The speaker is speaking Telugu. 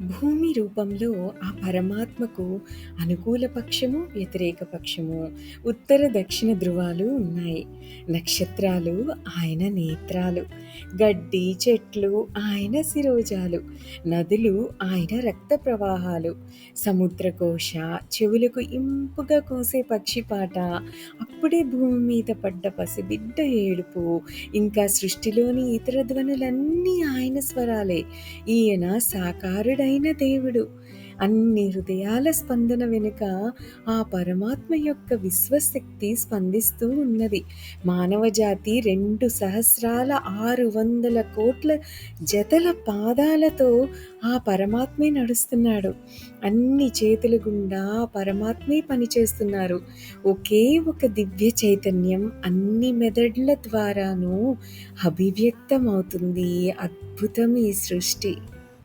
భూమి రూపంలో ఆ పరమాత్మకు అనుకూల పక్షము, వ్యతిరేక పక్షము, ఉత్తర, దక్షిణ ధృవాలు ఉన్నాయి. నక్షత్రాలు ఆయన నేత్రాలు, గడ్డి, చెట్లు ఆయన శిరోజాలు, నదులు ఆయన రక్త ప్రవాహాలు, సముద్రకోశ చెవులకు ఇంపుగా కూసే పక్షి పాట, అప్పుడే భూమి మీద పడ్డ పసిబిడ్డ ఏడుపు, ఇంకా సృష్టిలోని ఇతర ధ్వనులన్నీ ఆయన స్వరాలే. ఈయన సాకారుడైన దేవుడు. అన్ని హృదయాల స్పందన వెనుక ఆ పరమాత్మ యొక్క విశ్వశక్తి స్పందిస్తూ ఉన్నది. మానవ జాతి 2,600,00,000,000 జతల పాదాలతో ఆ పరమాత్మే నడుస్తున్నాడు. అన్ని చేతుల గుండా ఆ పరమాత్మే పనిచేస్తున్నారు. ఒకే ఒక దివ్య చైతన్యం అన్ని మెదడ్ల ద్వారాను అభివ్యక్తమవుతుంది. అద్భుతం ఈ సృష్టి.